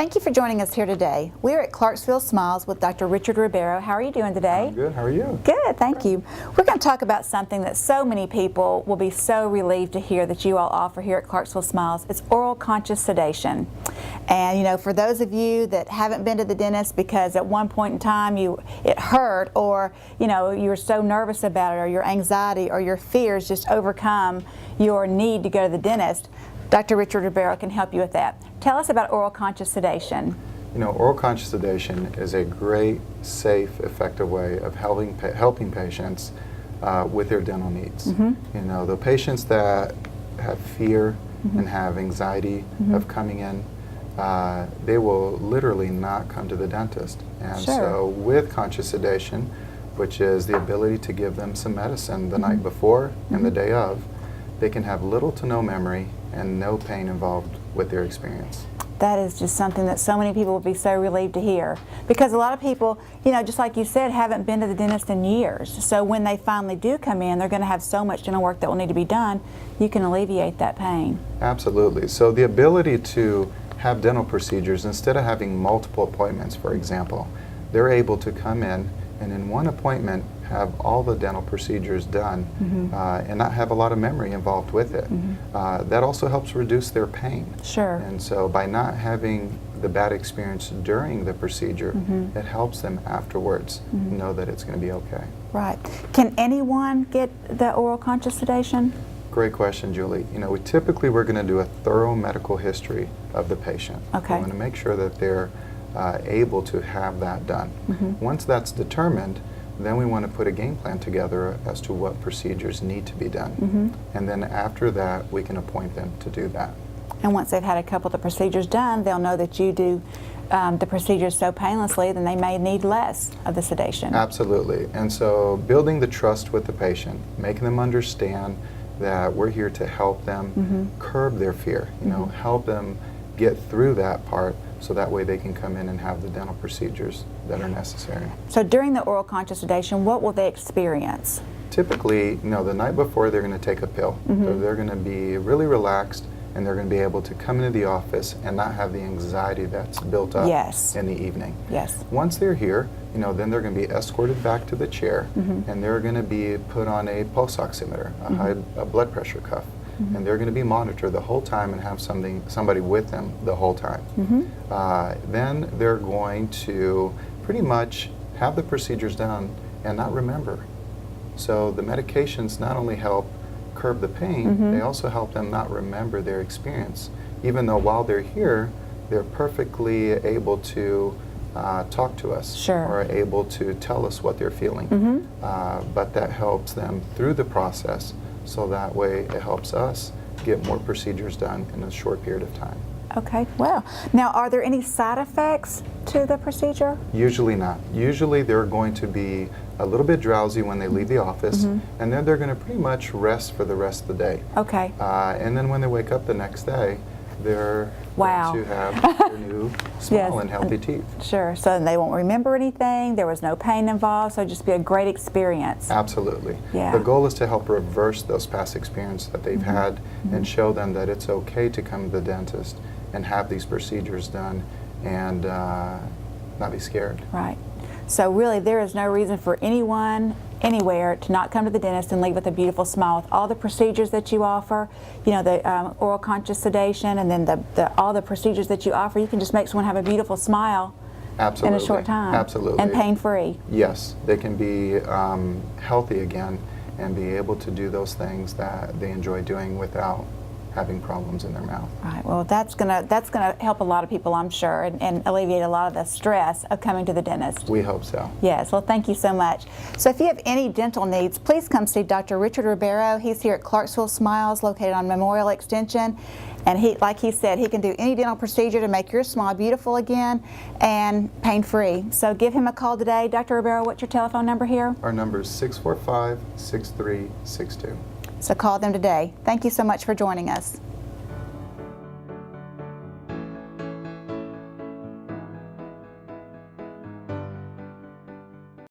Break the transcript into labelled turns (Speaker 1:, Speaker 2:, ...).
Speaker 1: Thank you for joining us here today. We're at Clarksville Smiles with Dr. Richard Ribiero. How are you doing today?
Speaker 2: I'm good. How are you?
Speaker 1: Good, thank you. We're going to talk about something that so many people will be so relieved to hear that you all offer here at Clarksville Smiles. It's oral conscious sedation. And you know, for those of you that haven't been to the dentist because at one point in time it hurt, or you know, you were so nervous about it, or your anxiety or your fears just overcome your need to go to the dentist, Dr. Richard Ribiero can help you with that. Tell us about oral conscious sedation.
Speaker 2: You know, oral conscious sedation is a great, safe, effective way of helping patients with their dental needs. You know, the patients that have fear and have anxiety of coming in, they will literally not come to the dentist. And so with conscious sedation, which is the ability to give them some medicine the night before and the day of, they can have little to no memory and no pain involved with their experience.
Speaker 1: That is just something that so many people will be so relieved to hear, because a lot of people, you know, just like you said, haven't been to the dentist in years. So when they finally do come in, they're going to have so much dental work that will need to be done. You can alleviate that pain.
Speaker 2: Absolutely. So the ability to have dental procedures, instead of having multiple appointments, for example, they're able to come in one appointment have all the dental procedures done and not have a lot of memory involved with it. That also helps reduce their pain.
Speaker 1: Sure.
Speaker 2: And so by not having the bad experience during the procedure, it helps them afterwards know that it's going to be okay.
Speaker 1: Right. Can anyone get the oral conscious sedation?
Speaker 2: Great question, Julie. You know, we're going to do a thorough medical history of the patient.
Speaker 1: Okay.
Speaker 2: We want to make sure that they're able to have that done. Once that's determined, then we want to put a game plan together as to what procedures need to be done. And then after that, we can appoint them to do that.
Speaker 1: And once they've had a couple of the procedures done, they'll know that you do the procedures so painlessly, then they may need less of the sedation.
Speaker 2: Absolutely. And so building the trust with the patient, making them understand that we're here to help them curb their fear, you know, help them get through that part, so that way they can come in and have the dental procedures that are necessary.
Speaker 1: So during the oral conscious sedation, what will they experience?
Speaker 2: Typically, you know, the night before they're going to take a pill. So they're going to be really relaxed, and they're going to be able to come into the office and not have the anxiety that's built up in the evening.
Speaker 1: Yes.
Speaker 2: Once they're here, you know, then they're going to be escorted back to the chair, and they're going to be put on a pulse oximeter, a blood pressure cuff. And they're going to be monitored the whole time and have somebody with them the whole time. Then they're going to pretty much have the procedures done and not remember. So the medications not only help curb the pain, they also help them not remember their experience. Even though while they're here, they're perfectly able to talk to us or able to tell us what they're feeling. But that helps them through the process. So that way it helps us get more procedures done in a short period of time.
Speaker 1: Okay, well, now are there any side effects to the procedure?
Speaker 2: Usually not. Usually they're going to be a little bit drowsy when they leave the office, and then they're going to pretty much rest for the rest of the day.
Speaker 1: Okay.
Speaker 2: And then when they wake up the next day, they're going to have their new smile and healthy teeth.
Speaker 1: Sure, so they won't remember anything, there was no pain involved, so it'll just be a great experience.
Speaker 2: Absolutely.
Speaker 1: Yeah.
Speaker 2: The goal is to help reverse those past experiences that they've had and show them that it's okay to come to the dentist and have these procedures done and not be scared.
Speaker 1: Right. So really there is no reason for anyone anywhere to not come to the dentist and leave with a beautiful smile. With all the procedures that you offer, you know, the oral conscious sedation, and then all the procedures that you offer, you can just make someone have a beautiful smile in a short time.
Speaker 2: Absolutely.
Speaker 1: And pain-free.
Speaker 2: Yes, they can be healthy again and be able to do those things that they enjoy doing without having problems in their mouth.
Speaker 1: Right. Well, that's gonna help a lot of people, I'm sure, and alleviate a lot of the stress of coming to the dentist.
Speaker 2: We hope so.
Speaker 1: Yes. Well, thank you so much. So if you have any dental needs, please come see Dr. Richard Ribiero. He's here at Clarksville Smiles, located on Memorial Extension. And like he said, he can do any dental procedure to make your smile beautiful again and pain-free. So give him a call today. Dr. Ribiero, what's your telephone number here?
Speaker 2: Our number is 645-6362.
Speaker 1: So call them today. Thank you so much for joining us.